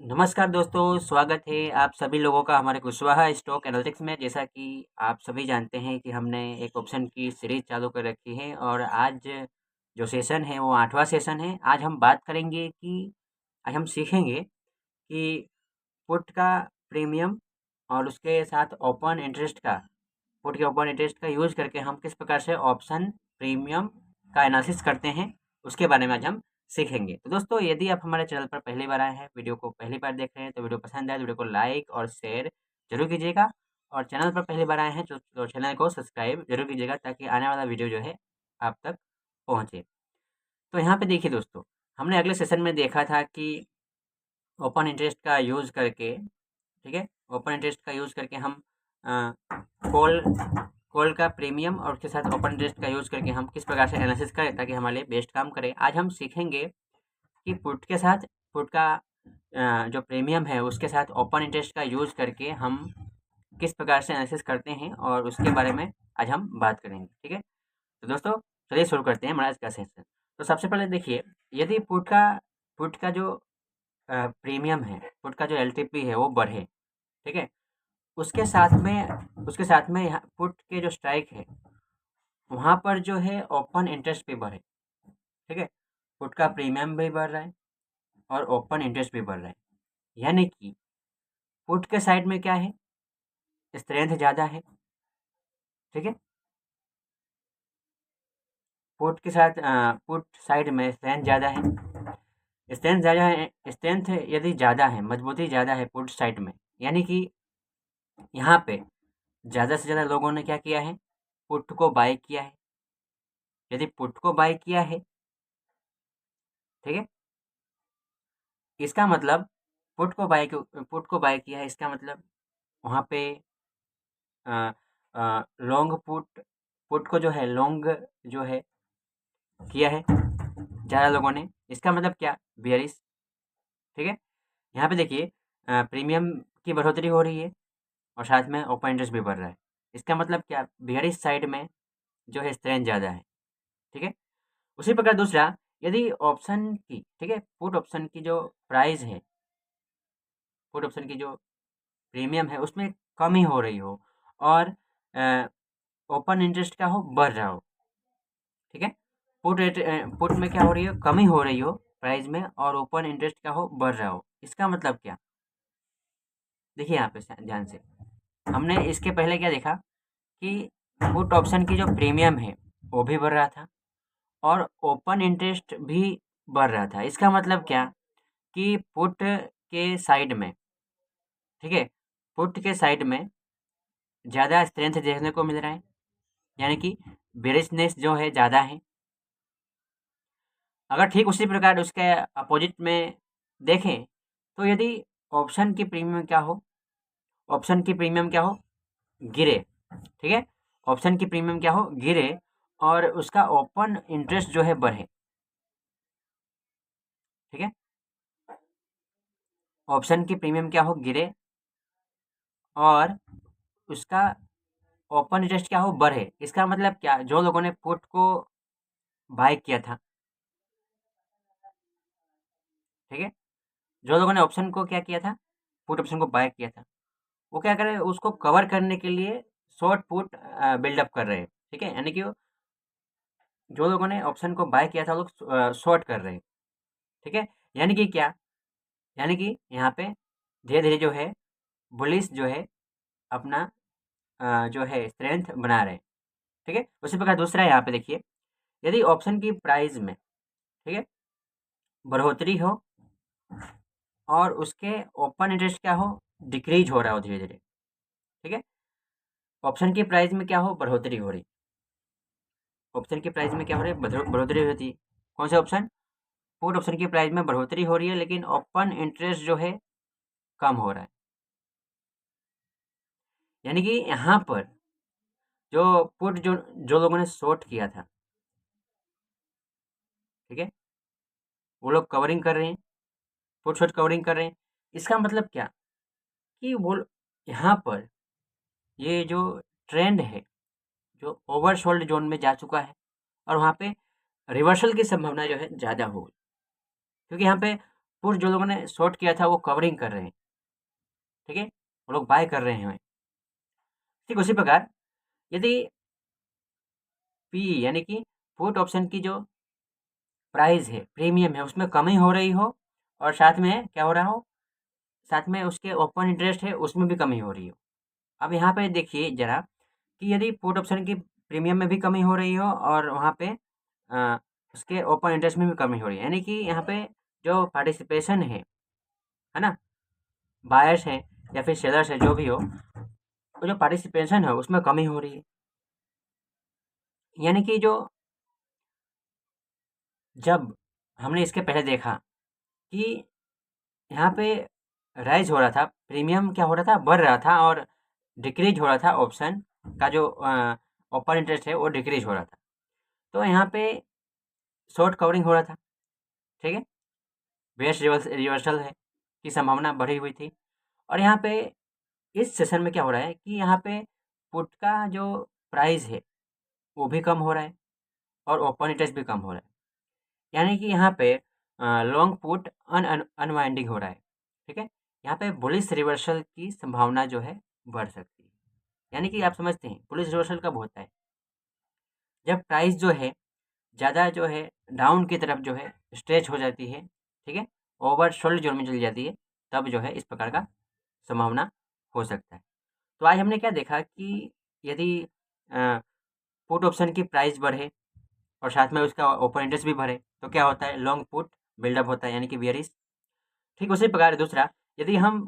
नमस्कार दोस्तों, स्वागत है आप सभी लोगों का हमारे कुशवाहा स्टॉक एनालिटिक्स में। जैसा कि आप सभी जानते हैं कि हमने एक ऑप्शन की सीरीज चालू कर रखी है और आज जो सेशन है वो 8वां सेशन है। आज हम बात करेंगे कि आज हम सीखेंगे कि पुट का प्रीमियम और उसके साथ ओपन इंटरेस्ट का पुट के ओपन इंटरेस्ट का यूज़ करके हम किस प्रकार से ऑप्शन प्रीमियम का एनालिसिस करते हैं, उसके बारे में आज हम सीखेंगे। तो दोस्तों, यदि आप हमारे चैनल पर पहली बार आए हैं, वीडियो को पहली बार देख रहे हैं, तो वीडियो पसंद आए तो वीडियो को लाइक और शेयर ज़रूर कीजिएगा और चैनल पर पहली बार आए हैं तो चैनल को सब्सक्राइब ज़रूर कीजिएगा ताकि आने वाला वीडियो जो है आप तक पहुँचे। तो यहाँ पे देखिए दोस्तों, हमने अगले सेशन में देखा था कि ओपन इंटरेस्ट का यूज़ करके, ठीक है, ओपन इंटरेस्ट का यूज़ करके हम अ, कॉल कॉल का प्रीमियम और उसके साथ ओपन इंटरेस्ट का यूज़ करके हम किस प्रकार से एनालिसिस करें ताकि हमारे लिए बेस्ट काम करे। आज हम सीखेंगे कि पुट के साथ पुट का जो प्रीमियम है उसके साथ ओपन इंटरेस्ट का यूज़ करके हम किस प्रकार से एनालिसिस करते हैं और उसके बारे में आज हम बात करेंगे, ठीक है। तो दोस्तों, चलिए शुरू करते हैं हमारा आज का सेशन। तो सबसे पहले देखिए, यदि पुट का जो प्रीमियम है, पुट का जो एलटीपी है वो बढ़े, ठीक है, उसके साथ में यहाँ पुट के जो स्ट्राइक है वहाँ पर जो है ओपन इंटरेस्ट भी बढ़े, ठीक है। पुट का प्रीमियम भी बढ़ रहा है और ओपन इंटरेस्ट भी बढ़ रहा है, यानी कि पुट के साइड में क्या है, स्ट्रेंथ ज़्यादा है, ठीक है। पुट के साथ पुट साइड में स्ट्रेंथ ज़्यादा है, स्ट्रेंथ यदि ज़्यादा है, मजबूती ज़्यादा है पुट साइड में, यानी कि यहाँ पे ज़्यादा से ज़्यादा लोगों ने क्या किया है, पुट को बाय किया है। यदि पुट को बाय किया है, ठीक है, इसका मतलब पुट को बाय किया है, इसका मतलब वहाँ पे लॉन्ग पुट को जो है लॉन्ग जो है किया है ज़्यादा लोगों ने। इसका मतलब क्या, बेयरिश, ठीक है। यहाँ पे देखिए प्रीमियम की बढ़ोतरी हो रही है और साथ में ओपन इंटरेस्ट भी बढ़ रहा है। इसका मतलब क्या, बेयरिश साइड में जो है स्ट्रेंथ ज़्यादा है, ठीक है। उसी प्रकार दूसरा, यदि ऑप्शन की, ठीक है, पुट ऑप्शन की जो प्राइस है, पुट ऑप्शन की जो प्रीमियम है उसमें कमी हो रही हो और ओपन इंटरेस्ट क्या हो, बढ़ रहा हो, ठीक है। पुट में क्या हो रही हो, कमी हो रही हो प्राइस में और ओपन इंटरेस्ट क्या हो, बढ़ रहा हो। इसका मतलब क्या, देखिए यहाँ पे ध्यान से, हमने इसके पहले क्या देखा कि पुट ऑप्शन की जो प्रीमियम है वो भी बढ़ रहा था और ओपन इंटरेस्ट भी बढ़ रहा था। इसका मतलब क्या कि पुट के साइड में, ठीक है, पुट के साइड में ज़्यादा स्ट्रेंथ देखने को मिल रहा है, यानी कि बेरिशनेस जो है ज़्यादा है। अगर ठीक उसी प्रकार उसके अपोजिट में देखें, तो यदि ऑप्शन की प्रीमियम क्या हो, ऑप्शन की प्रीमियम क्या हो, गिरे, ठीक है, ऑप्शन की प्रीमियम क्या हो, गिरे और उसका ओपन इंटरेस्ट जो है बढ़े, ठीक है। ऑप्शन की प्रीमियम क्या हो, गिरे और उसका ओपन इंटरेस्ट क्या हो, बढ़े। इसका मतलब क्या, जो लोगों ने पुट को बाय किया था, ठीक है, जो लोगों ने ऑप्शन को क्या किया था, पुट ऑप्शन को बाय किया था, वो क्या कर रहे हैं, उसको कवर करने के लिए शॉर्ट पुट बिल्डअप कर रहे हैं, ठीक है। यानी कि जो लोगों ने ऑप्शन को बाय किया था वो लोग शॉर्ट कर रहे हैं, ठीक है। यानी कि क्या, यानी कि यहाँ पे धीरे धीरे जो है बुलिश जो है अपना जो है स्ट्रेंथ बना रहे हैं, ठीक है। उसी प्रकार दूसरा यहाँ पे देखिए, यदि ऑप्शन की प्राइस में, ठीक है, बढ़ोतरी हो और उसके ओपन इंटरेस्ट क्या हो, डिक्रीज हो रहा हो धीरे धीरे, ठीक है। ऑप्शन की प्राइस में क्या हो, बढ़ोतरी हो रही, ऑप्शन की प्राइस में क्या हो रही है, बढ़ोतरी होती है। कौन से ऑप्शन, पुट ऑप्शन की प्राइस में बढ़ोतरी हो रही है लेकिन ओपन इंटरेस्ट जो है कम हो रहा है। यानी कि यहाँ पर जो पुट जो लोगों ने शॉर्ट किया था, ठीक है, वो लोग कवरिंग कर रहे हैं, पुट शॉर्ट कवरिंग कर रहे हैं। इसका मतलब क्या कि वो यहाँ पर ये जो ट्रेंड है जो ओवरसोल्ड जोन में जा चुका है और वहाँ पे रिवर्सल की संभावना जो है ज़्यादा होगी, क्योंकि यहाँ पे पुट जो लोगों ने शॉर्ट किया था वो कवरिंग कर रहे हैं, ठीक है, वो लोग बाय कर रहे हैं। ठीक उसी प्रकार यदि पी यानी कि पुट ऑप्शन की जो प्राइस है, प्रीमियम है, उसमें कमी हो रही हो और साथ में क्या हो रहा हो, साथ में उसके ओपन इंटरेस्ट है उसमें भी कमी हो रही हो। अब यहाँ पे देखिए ज़रा कि यदि पुट ऑप्शन की प्रीमियम में भी कमी हो रही हो और वहाँ पे उसके ओपन इंटरेस्ट में भी कमी हो रही है, यानी कि यहाँ पे जो पार्टिसिपेशन है ना, बायर्स हैं या फिर सेलर्स है जो भी हो, वो जो पार्टिसिपेशन है उसमें कमी हो रही है। यानी कि जो जब हमने इसके पहले देखा कि यहाँ पे राइज़ हो रहा था, प्रीमियम क्या हो रहा था, बढ़ रहा था और डिक्रीज़ हो रहा था, ऑप्शन का जो ओपन इंटरेस्ट है वो डिक्रीज़ हो रहा था। तो यहाँ पे शॉर्ट कवरिंग हो रहा था, ठीक है, बेयर्स रिवर्सल है की संभावना बढ़ी हुई थी। और यहाँ पे इस सेशन में क्या हो रहा है कि यहाँ पे पुट का जो प्राइस है वो भी कम हो रहा है और ओपन इंटरेस्ट भी कम हो रहा है। यानी कि यहाँ पे लॉन्ग पुट अनवाइंडिंग हो रहा है, ठीक है। यहाँ पे बुलिश रिवर्सल की संभावना जो है बढ़ सकती है। यानी कि आप समझते हैं बुलिश रिवर्सल कब होता है, जब प्राइस जो है ज़्यादा जो है डाउन की तरफ जो है स्ट्रेच हो जाती है, ठीक है, ओवर सोल्ड जोन में चली जाती है, तब जो है इस प्रकार का संभावना हो सकता है। तो आज हमने क्या देखा कि यदि पुट ऑप्शन की प्राइस बढ़े और साथ में उसका ओपन इंटरेस्ट भी बढ़े तो क्या होता है, लॉन्ग पुट बिल्डअप होता है, यानी कि बियरिश। ठीक उसी प्रकार दूसरा, यदि हम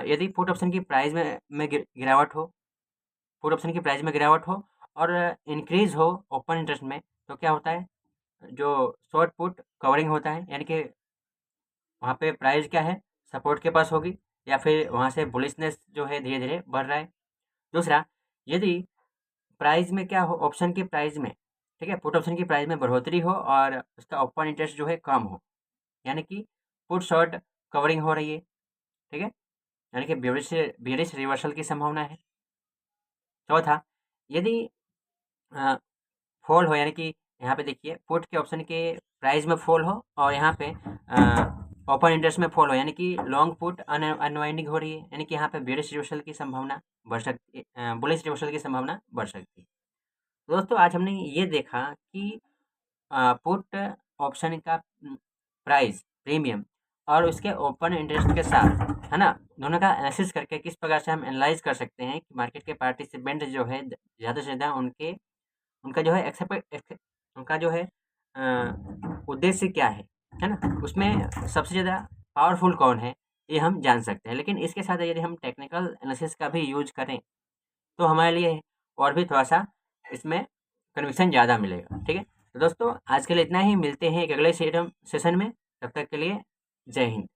यदि पुट ऑप्शन की प्राइस में गिरावट हो, पुट ऑप्शन की प्राइस में गिरावट हो और इंक्रीज हो ओपन इंटरेस्ट में, तो क्या होता है, जो शॉर्ट पुट कवरिंग होता है, यानी कि वहाँ पे प्राइस क्या है, सपोर्ट के पास होगी या फिर वहाँ से बुलिशनेस जो है धीरे धीरे बढ़ रहा है। दूसरा, यदि प्राइस में क्या हो, ऑप्शन की प्राइस में, ठीक है, पुट ऑप्शन की प्राइस में बढ़ोतरी हो और उसका ओपन इंटरेस्ट जो है कम हो, यानी कि पुट शॉर्ट कवरिंग हो रही है, ठीक है, यानी कि बेयरिश रिवर्सल की संभावना है। चौथा, यदि फॉल हो, यानी कि यहाँ पे देखिए पुट के ऑप्शन के प्राइस में फॉल हो और यहाँ पे ओपन इंटरेस्ट में फॉल हो, यानी कि लॉन्ग पुट अनवाइंडिंग हो रही है, यानी कि यहाँ पे बेयरिश रिवर्सल की संभावना बढ़ सकती है, बुलिश रिवर्सल की संभावना बढ़ सकती है। दोस्तों आज हमने ये देखा कि पुट ऑप्शन का प्राइस, प्रीमियम और उसके ओपन इंटरेस्ट के साथ, है ना, दोनों का एनालिसिस करके किस प्रकार से हम एनालाइज कर सकते हैं कि मार्केट के पार्टिसिपेंट जो है ज़्यादा से ज़्यादा उनका जो है उनका जो है उद्देश्य क्या है ना, उसमें सबसे ज़्यादा पावरफुल कौन है, ये हम जान सकते हैं। लेकिन इसके साथ यदि हम टेक्निकल एनालिसिस का भी यूज करें तो हमारे लिए और भी थोड़ा-सा इसमें कन्विक्शन ज़्यादा मिलेगा, ठीक है। तो दोस्तों आज के लिए इतना ही, मिलते हैं एक अगले सेशन में, तब तक के लिए जय हिंद।